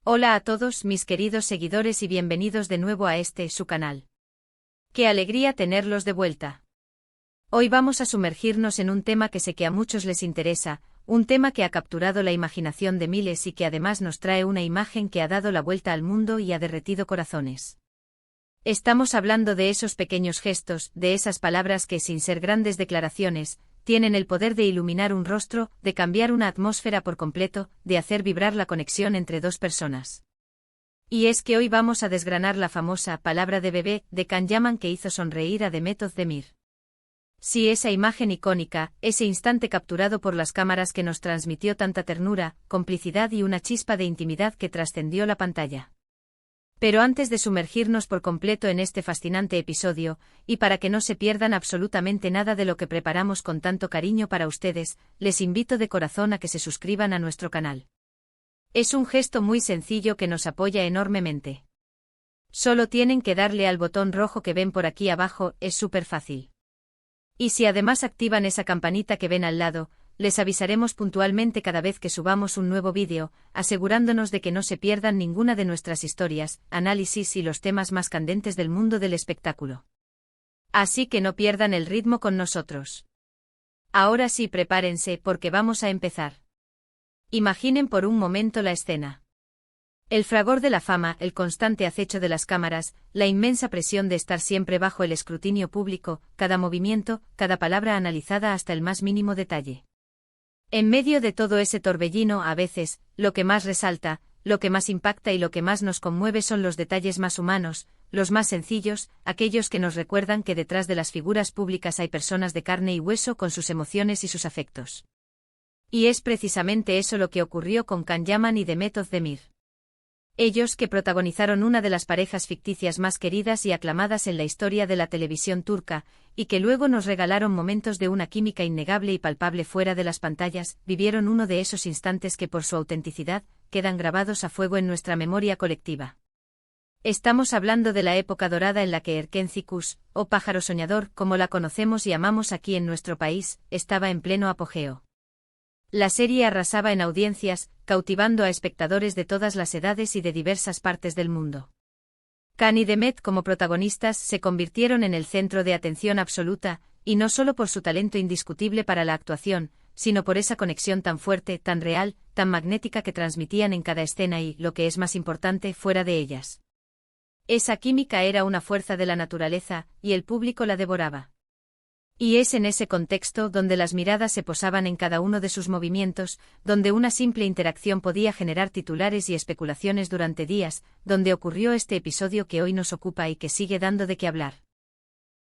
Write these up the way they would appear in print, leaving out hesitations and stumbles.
Hola a todos mis queridos seguidores y bienvenidos de nuevo a su canal. ¡Qué alegría tenerlos de vuelta! Hoy vamos a sumergirnos en un tema que sé que a muchos les interesa, un tema que ha capturado la imaginación de miles y que además nos trae una imagen que ha dado la vuelta al mundo y ha derretido corazones. Estamos hablando de esos pequeños gestos, de esas palabras que, sin ser grandes declaraciones, tienen el poder de iluminar un rostro, de cambiar una atmósfera por completo, de hacer vibrar la conexión entre dos personas. Y es que hoy vamos a desgranar la famosa palabra de bebé de Can Yaman que hizo sonreír a Demet Özdemir. Sí, esa imagen icónica, ese instante capturado por las cámaras que nos transmitió tanta ternura, complicidad y una chispa de intimidad que trascendió la pantalla. Pero antes de sumergirnos por completo en este fascinante episodio, y para que no se pierdan absolutamente nada de lo que preparamos con tanto cariño para ustedes, les invito de corazón a que se suscriban a nuestro canal. Es un gesto muy sencillo que nos apoya enormemente. Solo tienen que darle al botón rojo que ven por aquí abajo, es súper fácil. Y si además activan esa campanita que ven al lado, les avisaremos puntualmente cada vez que subamos un nuevo vídeo, asegurándonos de que no se pierdan ninguna de nuestras historias, análisis y los temas más candentes del mundo del espectáculo. Así que no pierdan el ritmo con nosotros. Ahora sí, prepárense porque vamos a empezar. Imaginen por un momento la escena. El fragor de la fama, el constante acecho de las cámaras, la inmensa presión de estar siempre bajo el escrutinio público, cada movimiento, cada palabra analizada hasta el más mínimo detalle. En medio de todo ese torbellino, a veces, lo que más resalta, lo que más impacta y lo que más nos conmueve son los detalles más humanos, los más sencillos, aquellos que nos recuerdan que detrás de las figuras públicas hay personas de carne y hueso con sus emociones y sus afectos. Y es precisamente eso lo que ocurrió con Can Yaman y Demet Özdemir. Ellos que protagonizaron una de las parejas ficticias más queridas y aclamadas en la historia de la televisión turca, y que luego nos regalaron momentos de una química innegable y palpable fuera de las pantallas, vivieron uno de esos instantes que por su autenticidad, quedan grabados a fuego en nuestra memoria colectiva. Estamos hablando de la época dorada en la que Erken Cikus, o pájaro soñador, como la conocemos y amamos aquí en nuestro país, estaba en pleno apogeo. La serie arrasaba en audiencias, cautivando a espectadores de todas las edades y de diversas partes del mundo. Can y Demet como protagonistas se convirtieron en el centro de atención absoluta, y no solo por su talento indiscutible para la actuación, sino por esa conexión tan fuerte, tan real, tan magnética que transmitían en cada escena y, lo que es más importante, fuera de ellas. Esa química era una fuerza de la naturaleza, y el público la devoraba. Y es en ese contexto donde las miradas se posaban en cada uno de sus movimientos, donde una simple interacción podía generar titulares y especulaciones durante días, donde ocurrió este episodio que hoy nos ocupa y que sigue dando de qué hablar.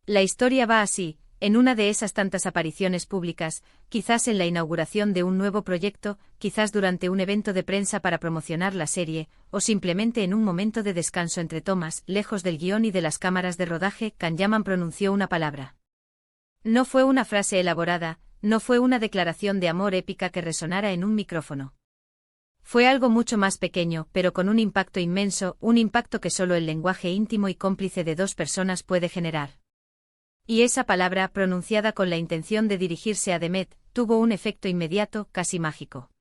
La historia va así, en una de esas tantas apariciones públicas, quizás en la inauguración de un nuevo proyecto, quizás durante un evento de prensa para promocionar la serie, o simplemente en un momento de descanso entre tomas, lejos del guión y de las cámaras de rodaje, Can Yaman pronunció una palabra. No fue una frase elaborada, no fue una declaración de amor épica que resonara en un micrófono. Fue algo mucho más pequeño, pero con un impacto inmenso, un impacto que solo el lenguaje íntimo y cómplice de dos personas puede generar. Y esa palabra, pronunciada con la intención de dirigirse a Demet, tuvo un efecto inmediato, casi mágico.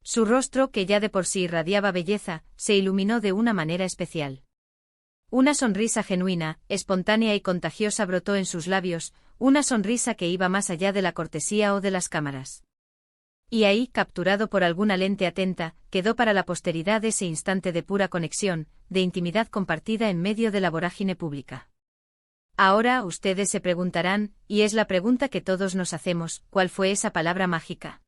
Su rostro, que ya de por sí irradiaba belleza, se iluminó de una manera especial. Una sonrisa genuina, espontánea y contagiosa brotó en sus labios, una sonrisa que iba más allá de la cortesía o de las cámaras. Y ahí, capturado por alguna lente atenta, quedó para la posteridad ese instante de pura conexión, de intimidad compartida en medio de la vorágine pública. Ahora ustedes se preguntarán, y es la pregunta que todos nos hacemos, ¿cuál fue esa palabra mágica?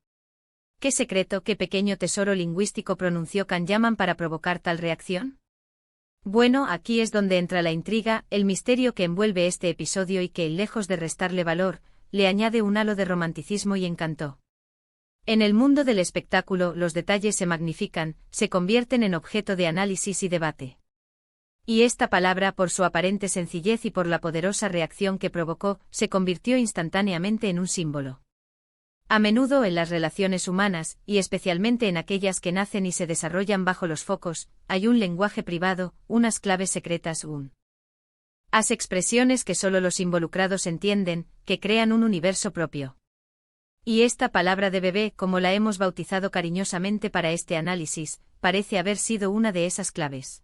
¿Qué secreto, qué pequeño tesoro lingüístico pronunció Can Yaman para provocar tal reacción? Bueno, aquí es donde entra la intriga, el misterio que envuelve este episodio y que, lejos de restarle valor, le añade un halo de romanticismo y encanto. En el mundo del espectáculo, los detalles se magnifican, se convierten en objeto de análisis y debate. Y esta palabra, por su aparente sencillez y por la poderosa reacción que provocó, se convirtió instantáneamente en un símbolo. A menudo en las relaciones humanas, y especialmente en aquellas que nacen y se desarrollan bajo los focos, hay un lenguaje privado, unas claves secretas, as expresiones que solo los involucrados entienden, que crean un universo propio. Y esta palabra de bebé, como la hemos bautizado cariñosamente para este análisis, parece haber sido una de esas claves.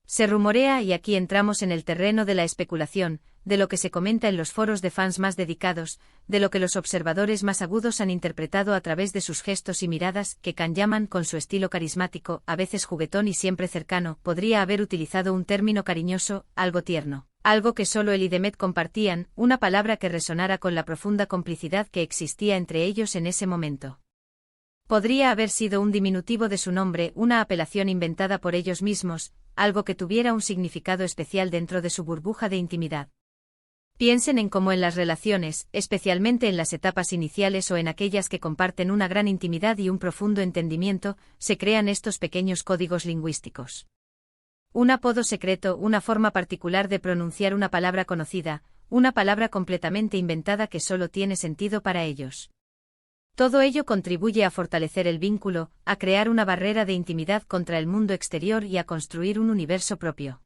Se rumorea, y aquí entramos en el terreno de la especulación, de lo que se comenta en los foros de fans más dedicados, de lo que los observadores más agudos han interpretado a través de sus gestos y miradas, que Can-Yaman, con su estilo carismático, a veces juguetón y siempre cercano, podría haber utilizado un término cariñoso, algo tierno, algo que solo él y Demet compartían, una palabra que resonara con la profunda complicidad que existía entre ellos en ese momento. Podría haber sido un diminutivo de su nombre, una apelación inventada por ellos mismos, algo que tuviera un significado especial dentro de su burbuja de intimidad. Piensen en cómo en las relaciones, especialmente en las etapas iniciales o en aquellas que comparten una gran intimidad y un profundo entendimiento, se crean estos pequeños códigos lingüísticos. Un apodo secreto, una forma particular de pronunciar una palabra conocida, una palabra completamente inventada que solo tiene sentido para ellos. Todo ello contribuye a fortalecer el vínculo, a crear una barrera de intimidad contra el mundo exterior y a construir un universo propio.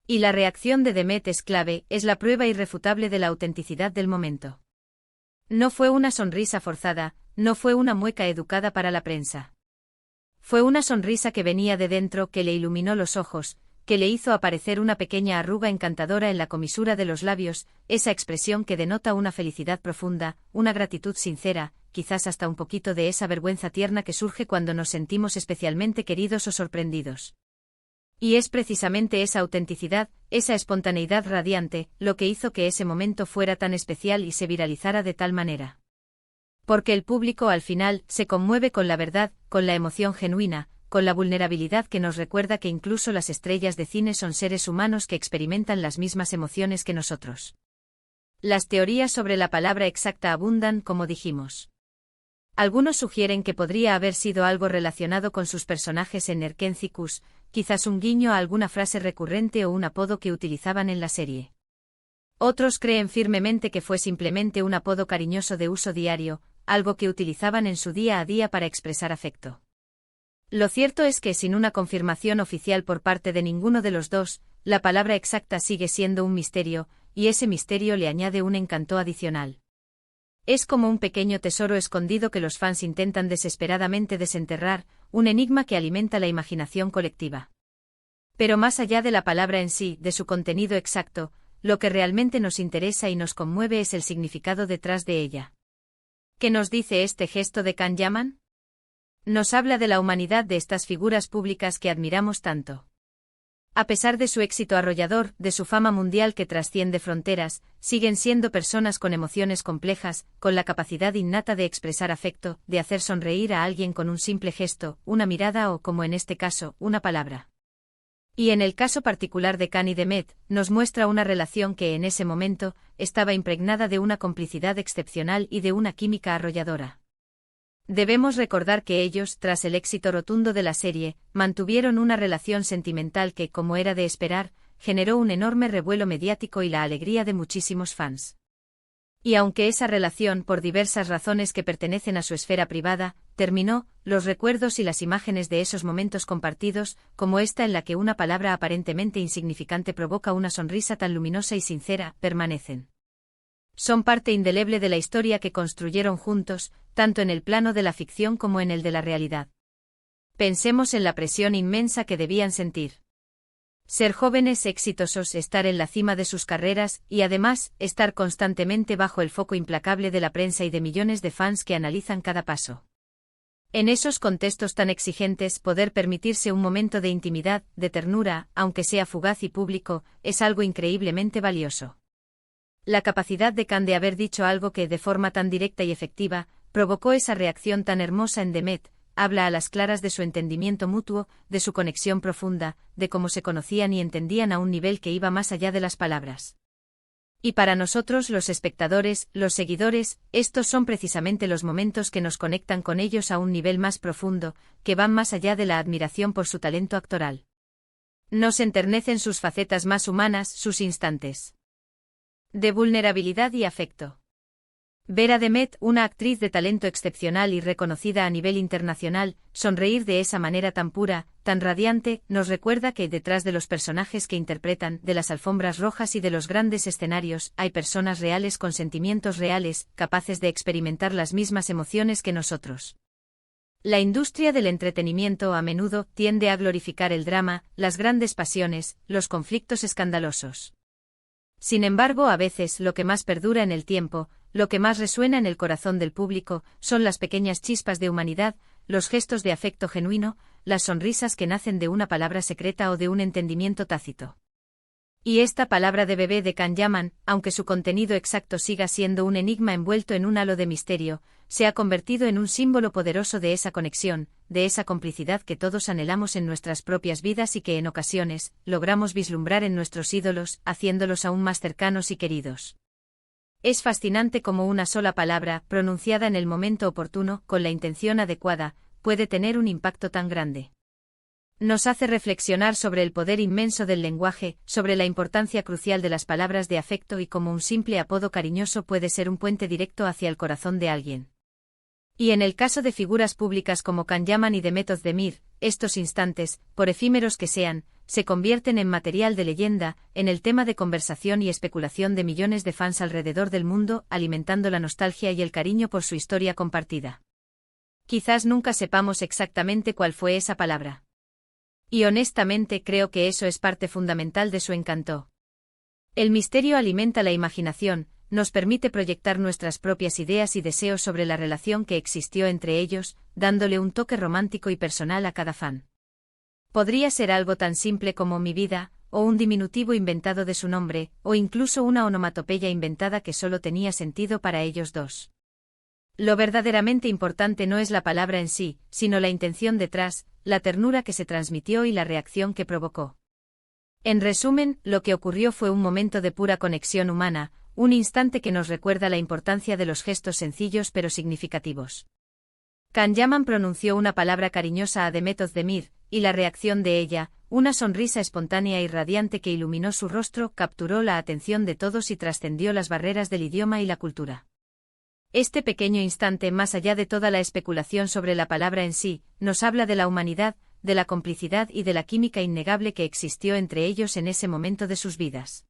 Y la reacción de Demet es clave, es la prueba irrefutable de la autenticidad del momento. No fue una sonrisa forzada, no fue una mueca educada para la prensa. Fue una sonrisa que venía de dentro, que le iluminó los ojos, que le hizo aparecer una pequeña arruga encantadora en la comisura de los labios, esa expresión que denota una felicidad profunda, una gratitud sincera, quizás hasta un poquito de esa vergüenza tierna que surge cuando nos sentimos especialmente queridos o sorprendidos. Y es precisamente esa autenticidad, esa espontaneidad radiante, lo que hizo que ese momento fuera tan especial y se viralizara de tal manera. Porque el público al final se conmueve con la verdad, con la emoción genuina, con la vulnerabilidad que nos recuerda que incluso las estrellas de cine son seres humanos que experimentan las mismas emociones que nosotros. Las teorías sobre la palabra exacta abundan, como dijimos. Algunos sugieren que podría haber sido algo relacionado con sus personajes en Erkentzicus, quizás un guiño a alguna frase recurrente o un apodo que utilizaban en la serie. Otros creen firmemente que fue simplemente un apodo cariñoso de uso diario, algo que utilizaban en su día a día para expresar afecto. Lo cierto es que sin una confirmación oficial por parte de ninguno de los dos, la palabra exacta sigue siendo un misterio, y ese misterio le añade un encanto adicional. Es como un pequeño tesoro escondido que los fans intentan desesperadamente desenterrar, un enigma que alimenta la imaginación colectiva. Pero más allá de la palabra en sí, de su contenido exacto, lo que realmente nos interesa y nos conmueve es el significado detrás de ella. ¿Qué nos dice este gesto de Can-Yaman? Nos habla de la humanidad de estas figuras públicas que admiramos tanto. A pesar de su éxito arrollador, de su fama mundial que trasciende fronteras, siguen siendo personas con emociones complejas, con la capacidad innata de expresar afecto, de hacer sonreír a alguien con un simple gesto, una mirada o, como en este caso, una palabra. Y en el caso particular de Can y Demet, nos muestra una relación que en ese momento estaba impregnada de una complicidad excepcional y de una química arrolladora. Debemos recordar que ellos, tras el éxito rotundo de la serie, mantuvieron una relación sentimental que, como era de esperar, generó un enorme revuelo mediático y la alegría de muchísimos fans. Y aunque esa relación, por diversas razones que pertenecen a su esfera privada, terminó, los recuerdos y las imágenes de esos momentos compartidos, como esta en la que una palabra aparentemente insignificante provoca una sonrisa tan luminosa y sincera, permanecen. Son parte indeleble de la historia que construyeron juntos, tanto en el plano de la ficción como en el de la realidad. Pensemos en la presión inmensa que debían sentir. Ser jóvenes exitosos, estar en la cima de sus carreras, y además, estar constantemente bajo el foco implacable de la prensa y de millones de fans que analizan cada paso. En esos contextos tan exigentes, poder permitirse un momento de intimidad, de ternura, aunque sea fugaz y público, es algo increíblemente valioso. La capacidad de Can de haber dicho algo que, de forma tan directa y efectiva, provocó esa reacción tan hermosa en Demet, habla a las claras de su entendimiento mutuo, de su conexión profunda, de cómo se conocían y entendían a un nivel que iba más allá de las palabras. Y para nosotros, los espectadores, los seguidores, estos son precisamente los momentos que nos conectan con ellos a un nivel más profundo, que van más allá de la admiración por su talento actoral. Nos enternecen sus facetas más humanas, sus instantes de vulnerabilidad y afecto. Ver a Demet, una actriz de talento excepcional y reconocida a nivel internacional, sonreír de esa manera tan pura, tan radiante, nos recuerda que detrás de los personajes que interpretan, de las alfombras rojas y de los grandes escenarios, hay personas reales con sentimientos reales, capaces de experimentar las mismas emociones que nosotros. La industria del entretenimiento a menudo tiende a glorificar el drama, las grandes pasiones, los conflictos escandalosos. Sin embargo, a veces lo que más perdura en el tiempo, lo que más resuena en el corazón del público, son las pequeñas chispas de humanidad, los gestos de afecto genuino, las sonrisas que nacen de una palabra secreta o de un entendimiento tácito. Y esta palabra de bebé de Can Yaman, aunque su contenido exacto siga siendo un enigma envuelto en un halo de misterio, se ha convertido en un símbolo poderoso de esa conexión, de esa complicidad que todos anhelamos en nuestras propias vidas y que en ocasiones logramos vislumbrar en nuestros ídolos, haciéndolos aún más cercanos y queridos. Es fascinante cómo una sola palabra, pronunciada en el momento oportuno, con la intención adecuada, puede tener un impacto tan grande. Nos hace reflexionar sobre el poder inmenso del lenguaje, sobre la importancia crucial de las palabras de afecto y cómo un simple apodo cariñoso puede ser un puente directo hacia el corazón de alguien. Y en el caso de figuras públicas como Can Yaman y Demet Özdemir, estos instantes, por efímeros que sean, se convierten en material de leyenda, en el tema de conversación y especulación de millones de fans alrededor del mundo, alimentando la nostalgia y el cariño por su historia compartida. Quizás nunca sepamos exactamente cuál fue esa palabra. Y honestamente creo que eso es parte fundamental de su encanto. El misterio alimenta la imaginación, nos permite proyectar nuestras propias ideas y deseos sobre la relación que existió entre ellos, dándole un toque romántico y personal a cada fan. Podría ser algo tan simple como mi vida, o un diminutivo inventado de su nombre, o incluso una onomatopeya inventada que solo tenía sentido para ellos dos. Lo verdaderamente importante no es la palabra en sí, sino la intención detrás, la ternura que se transmitió y la reacción que provocó. En resumen, lo que ocurrió fue un momento de pura conexión humana, un instante que nos recuerda la importancia de los gestos sencillos pero significativos. Can Yaman pronunció una palabra cariñosa a Demet Özdemir, y la reacción de ella, una sonrisa espontánea y radiante que iluminó su rostro, capturó la atención de todos y trascendió las barreras del idioma y la cultura. Este pequeño instante, más allá de toda la especulación sobre la palabra en sí, nos habla de la humanidad, de la complicidad y de la química innegable que existió entre ellos en ese momento de sus vidas.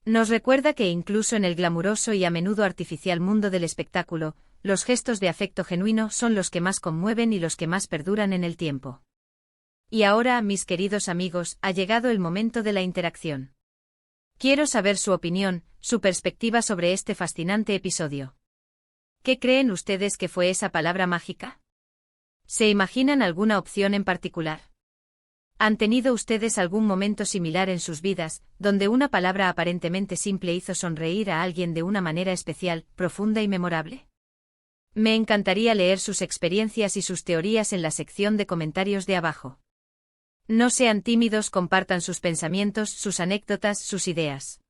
Nos recuerda que incluso en el glamuroso y a menudo artificial mundo del espectáculo, los gestos de afecto genuino son los que más conmueven y los que más perduran en el tiempo. Y ahora, mis queridos amigos, ha llegado el momento de la interacción. Quiero saber su opinión, su perspectiva sobre este fascinante episodio. ¿Qué creen ustedes que fue esa palabra mágica? ¿Se imaginan alguna opción en particular? ¿Han tenido ustedes algún momento similar en sus vidas, donde una palabra aparentemente simple hizo sonreír a alguien de una manera especial, profunda y memorable? Me encantaría leer sus experiencias y sus teorías en la sección de comentarios de abajo. No sean tímidos, compartan sus pensamientos, sus anécdotas, sus ideas.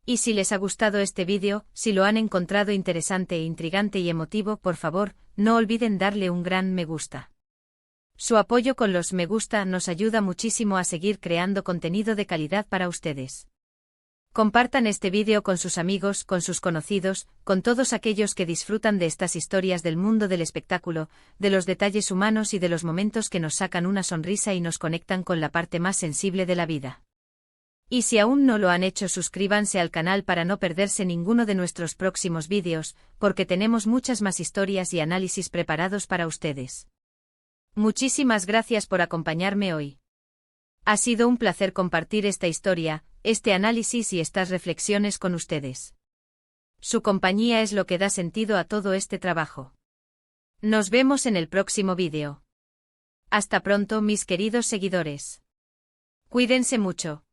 Y si les ha gustado este vídeo, si lo han encontrado interesante e intrigante y emotivo, por favor, no olviden darle un gran me gusta. Su apoyo con los me gusta nos ayuda muchísimo a seguir creando contenido de calidad para ustedes. Compartan este vídeo con sus amigos, con sus conocidos, con todos aquellos que disfrutan de estas historias del mundo del espectáculo, de los detalles humanos y de los momentos que nos sacan una sonrisa y nos conectan con la parte más sensible de la vida. Y si aún no lo han hecho, suscríbanse al canal para no perderse ninguno de nuestros próximos vídeos, porque tenemos muchas más historias y análisis preparados para ustedes. Muchísimas gracias por acompañarme hoy. Ha sido un placer compartir esta historia, este análisis y estas reflexiones con ustedes. Su compañía es lo que da sentido a todo este trabajo. Nos vemos en el próximo vídeo. Hasta pronto, mis queridos seguidores. Cuídense mucho.